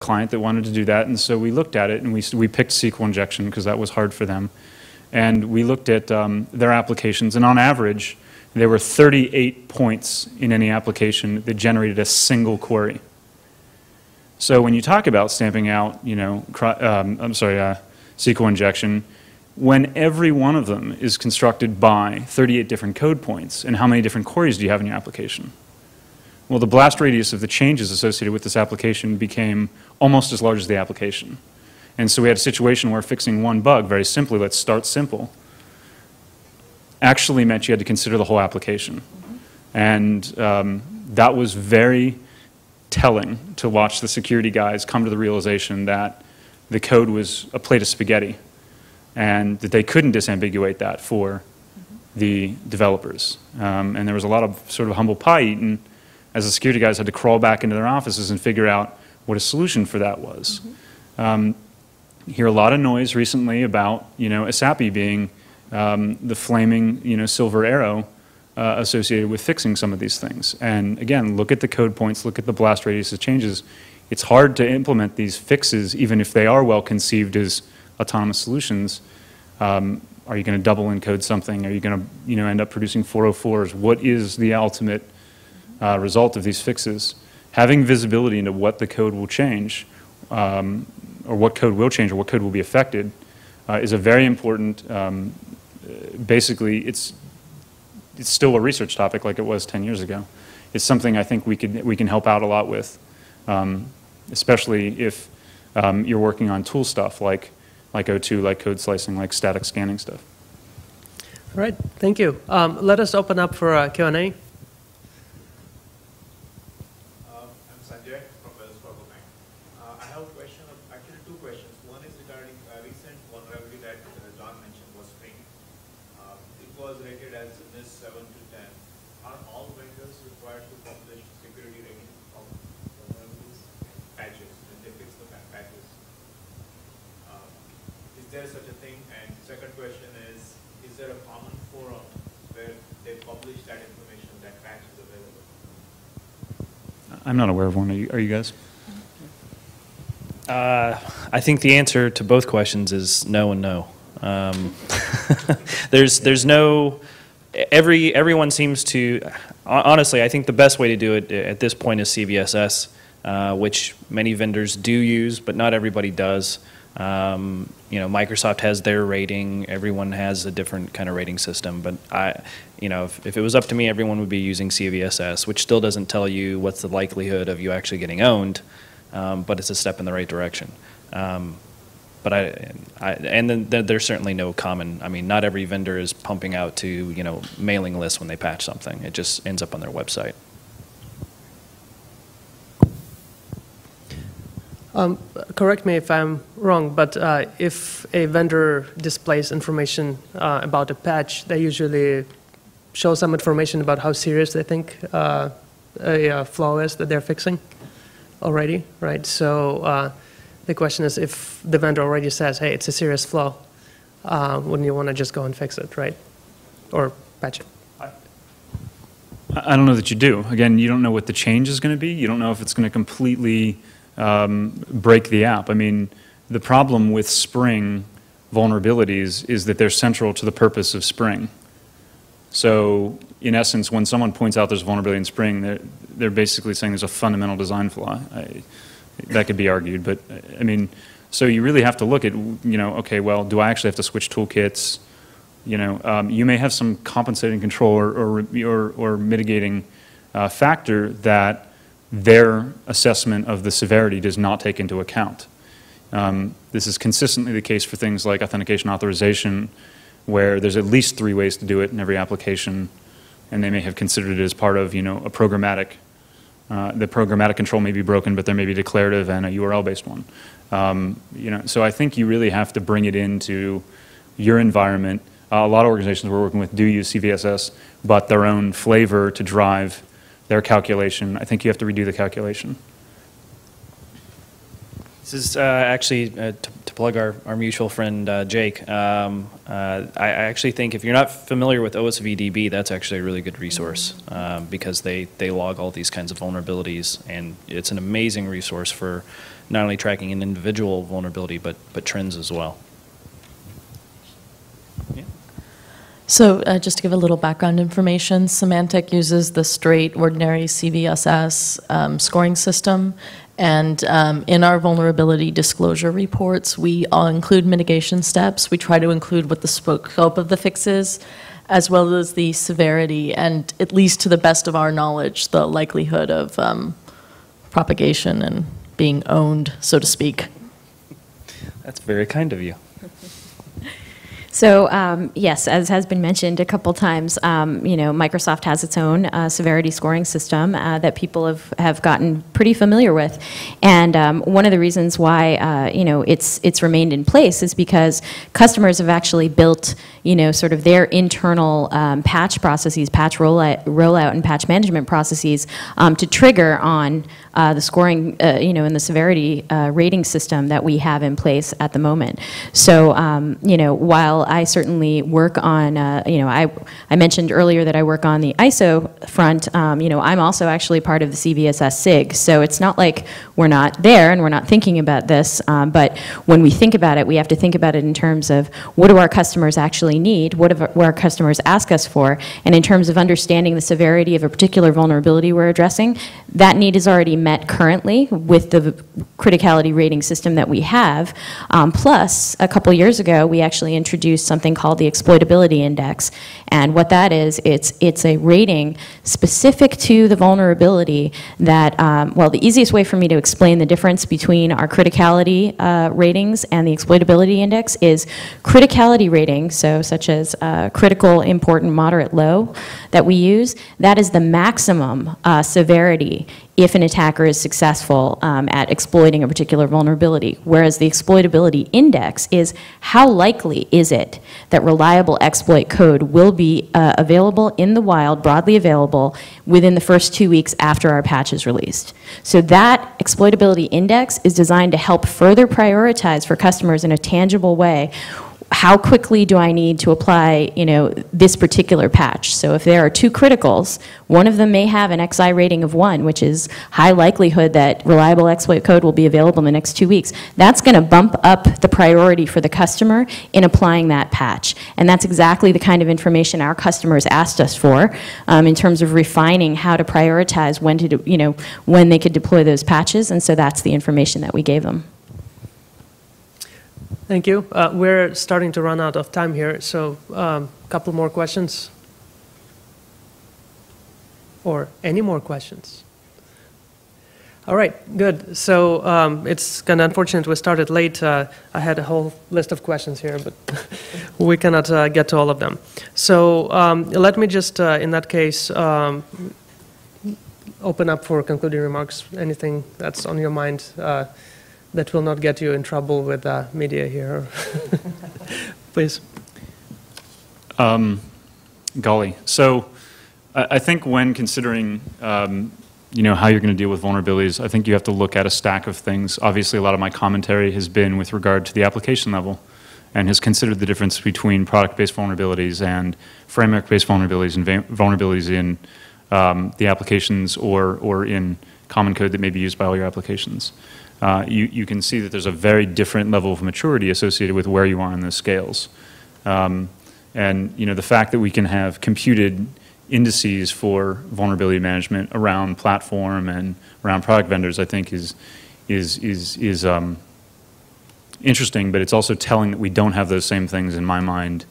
client that wanted to do that, and so we looked at it, and we picked SQL injection because that was hard for them. And we looked at their applications, and on average, there were 38 points in any application that generated a single query. So when you talk about stamping out, you know, SQL injection, when every one of them is constructed by 38 different code points, and how many different queries do you have in your application? Well, the blast radius of the changes associated with this application became almost as large as the application. And so we had a situation where fixing one bug, very simply, let's start simple, actually meant you had to consider the whole application. And that was very telling to watch the security guys come to the realization that the code was a plate of spaghetti and that they couldn't disambiguate that for the developers. And there was a lot of sort of humble pie eaten as the security guys had to crawl back into their offices and figure out what a solution for that was. You hear a lot of noise recently about, you know, ASAPI being the flaming, you know, silver arrow associated with fixing some of these things. And again, look at the code points, look at the blast radius of changes. It's hard to implement these fixes, even if they are well conceived as autonomous solutions. Are you going to double encode something? Are you going to, you know, end up producing 404s? What is the ultimate result of these fixes? Having visibility into what the code will change, or what code will change, or what code will be affected, is a very important. Basically, it's still a research topic like it was 10 years ago. It's something I think we can help out a lot with, especially if you're working on tool stuff like O2, like code slicing, like static scanning stuff. All right, thank you. Let us open up for Q&A. I'm not aware of one. Are you guys? I think the answer to both questions is no and no. There's no, everyone seems to, honestly, I think the best way to do it at this point is CVSS, which many vendors do use, but not everybody does. You know, Microsoft has their rating. Everyone has a different kind of rating system. But you know, if it was up to me, everyone would be using CVSS, which still doesn't tell you what's the likelihood of you actually getting owned, but it's a step in the right direction. But and then there's certainly no common. I mean, not every vendor is pumping out to, you know, mailing lists when they patch something. It just ends up on their website. Correct me if I'm wrong, but if a vendor displays information about a patch, they usually show some information about how serious they think a flaw is that they're fixing already, right? So the question is, if the vendor already says, hey, it's a serious flaw, wouldn't you want to just go and fix it, right? Or patch it? I don't know that you do. Again, you don't know what the change is going to be. You don't know if it's going to completely break the app. I mean, the problem with Spring vulnerabilities is that they're central to the purpose of Spring. So, in essence, when someone points out there's a vulnerability in Spring, they're basically saying there's a fundamental design flaw. That could be argued, but I mean, so you really have to look at, you know, okay, well, do I actually have to switch toolkits? You know, you may have some compensating control or mitigating factor that their assessment of the severity does not take into account. This is consistently the case for things like authentication authorization, where there's at least 3 ways to do it in every application, and they may have considered it as part of, you know, a programmatic. The programmatic control may be broken, but there may be declarative and a URL-based one. You know, so I think you really have to bring it into your environment. A lot of organizations we're working with do use CVSS, but their own flavor to drive their calculation. I think you have to redo the calculation. This is actually, to plug our mutual friend Jake, I actually think if you're not familiar with OSVDB, that's actually a really good resource because they log all these kinds of vulnerabilities, and it's an amazing resource for not only tracking an individual vulnerability, but trends as well. Yeah. So just to give a little background information, Symantec uses the straight, ordinary CVSS scoring system. And in our vulnerability disclosure reports, we all include mitigation steps. We try to include what the scope of the fix is, as well as the severity, and at least to the best of our knowledge, the likelihood of propagation and being owned, so to speak. That's very kind of you. So yes, as has been mentioned a couple times, Microsoft has its own severity scoring system that people have gotten pretty familiar with, and one of the reasons why it's remained in place is because customers have actually built sort of their internal patch processes, patch rollout and patch management processes to trigger on the scoring, and the severity rating system that we have in place at the moment. So, while I certainly work on, I mentioned earlier that I work on the ISO front, I'm also actually part of the CVSS SIG. So it's not like we're not there and we're not thinking about this, but when we think about it, we have to think about it in terms of what do our customers actually need, what our customers ask us for, and in terms of understanding the severity of a particular vulnerability we're addressing, that need is already met currently with the criticality rating system that we have. Plus, a couple years ago, we actually introduced something called the exploitability index. And what that is, it's a rating specific to the vulnerability that, well, the easiest way for me to explain the difference between our criticality ratings and the exploitability index is criticality ratings, so such as critical, important, moderate, low, that we use, that is the maximum severity if an attacker is successful at exploiting a particular vulnerability, whereas the exploitability index is how likely is it that reliable exploit code will be available in the wild, broadly available, within the first 2 weeks after our patch is released. So that exploitability index is designed to help further prioritize for customers in a tangible way how quickly do I need to apply, this particular patch. So if there are two criticals, one of them may have an XI rating of 1, which is high likelihood that reliable exploit code will be available in the next 2 weeks. That's going to bump up the priority for the customer in applying that patch. And that's exactly the kind of information our customers asked us for in terms of refining how to prioritize when they could deploy those patches. And so that's the information that we gave them. Thank you. We're starting to run out of time here, so a couple more questions. Or any more questions? All right, good. So it's kind of unfortunate we started late. I had a whole list of questions here, but we cannot get to all of them. So let me just, in that case, open up for concluding remarks. Anything that's on your mind that will not get you in trouble with media here. Please. Golly. So I think when considering how you're going to deal with vulnerabilities, I think you have to look at a stack of things. Obviously, a lot of my commentary has been with regard to the application level and has considered the difference between product-based vulnerabilities and framework-based vulnerabilities and vulnerabilities in the applications or in common code that may be used by all your applications. You can see that there's a very different level of maturity associated with where you are in those scales. And the fact that we can have computed indices for vulnerability management around platform and around product vendors, I think is interesting, but it's also telling that we don't have those same things in my mind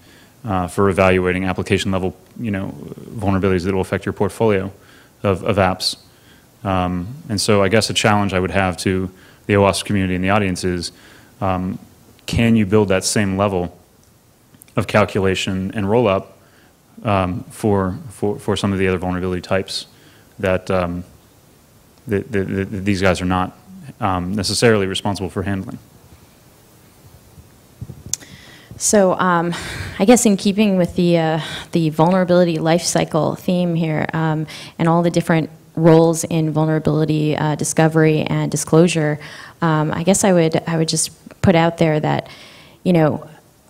for evaluating application level vulnerabilities that will affect your portfolio of apps. And so I guess a challenge I would have to the OWASP community and the audience is, can you build that same level of calculation and roll-up for some of the other vulnerability types that these guys are not necessarily responsible for handling? So I guess in keeping with the vulnerability lifecycle theme here and all the different roles in vulnerability discovery and disclosure, I guess I would just put out there that,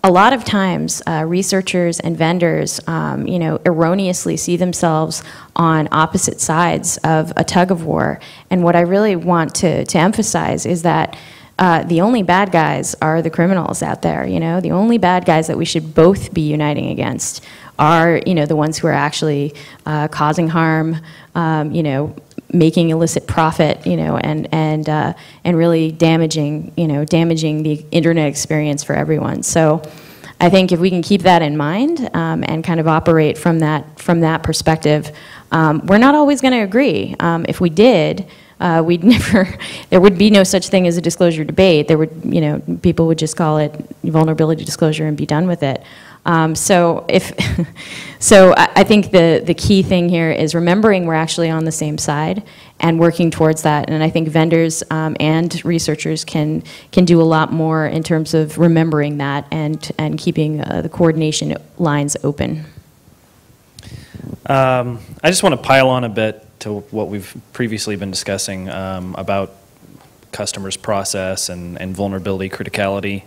a lot of times researchers and vendors, erroneously see themselves on opposite sides of a tug of war. And what I really want to emphasize is that the only bad guys are the criminals out there. The only bad guys that we should both be uniting against are, the ones who are actually causing harm, making illicit profit, and really damaging the internet experience for everyone. So I think if we can keep that in mind and kind of operate from that perspective, we're not always going to agree. If we did, there would be no such thing as a disclosure debate. There would, people would just call it vulnerability disclosure and be done with it. So I think the key thing here is remembering we're actually on the same side and working towards that. And I think vendors and researchers can do a lot more in terms of remembering that and keeping the coordination lines open. I just want to pile on a bit to what we've previously been discussing about customers' process and vulnerability criticality,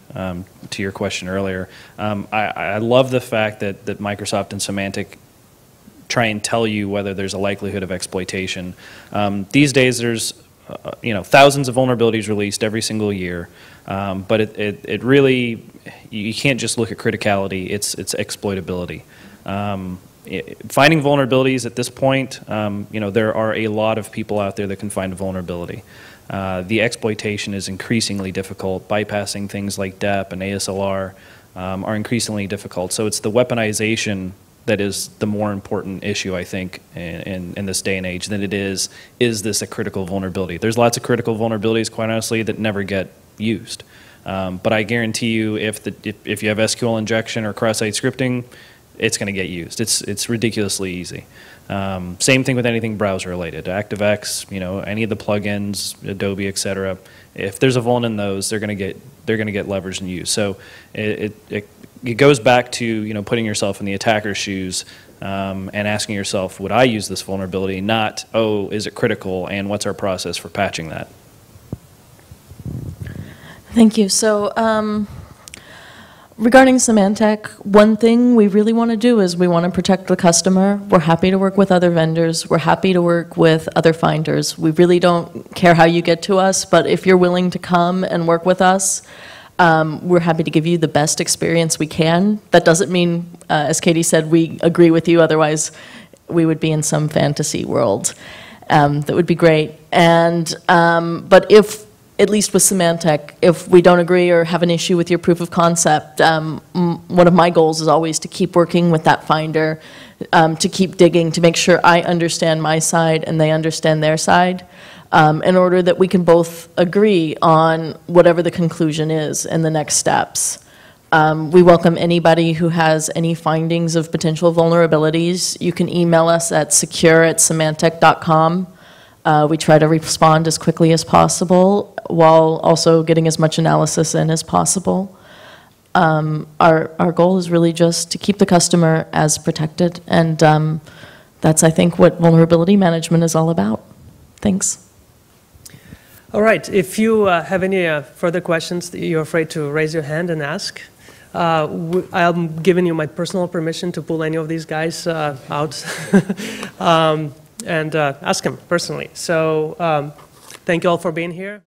to your question earlier. I love the fact that Microsoft and Symantec try and tell you whether there's a likelihood of exploitation. These days there's thousands of vulnerabilities released every single year, but it really, you can't just look at criticality, it's exploitability. Finding vulnerabilities at this point, there are a lot of people out there that can find a vulnerability. The exploitation is increasingly difficult. Bypassing things like DEP and ASLR are increasingly difficult. So it's the weaponization that is the more important issue, I think, in this day and age than it is this a critical vulnerability? There's lots of critical vulnerabilities, quite honestly, that never get used. But I guarantee you if you have SQL injection or cross-site scripting, it's going to get used. It's ridiculously easy. Same thing with anything browser related. ActiveX, any of the plugins, Adobe, etc. If there's a vuln in those, they're going to get leveraged and used. So it goes back to putting yourself in the attacker's shoes and asking yourself, would I use this vulnerability? Not, oh, is it critical, and what's our process for patching that? Thank you. So regarding Symantec, one thing we really want to do is we want to protect the customer. We're happy to work with other vendors. We're happy to work with other finders. We really don't care how you get to us, but if you're willing to come and work with us, we're happy to give you the best experience we can. That doesn't mean, as Katie said, we agree with you. Otherwise, we would be in some fantasy world. That would be great. And but if, at least with Symantec, if we don't agree or have an issue with your proof of concept, one of my goals is always to keep working with that finder, to keep digging, to make sure I understand my side and they understand their side, in order that we can both agree on whatever the conclusion is and the next steps. We welcome anybody who has any findings of potential vulnerabilities. You can email us at secure@symantec.com. We try to respond as quickly as possible while also getting as much analysis in as possible. Our goal is really just to keep the customer as protected, and that's, I think, what vulnerability management is all about. Thanks. All right, if you have any further questions, you're afraid to raise your hand and ask. I'm giving you my personal permission to pull any of these guys out and ask them personally. So thank you all for being here.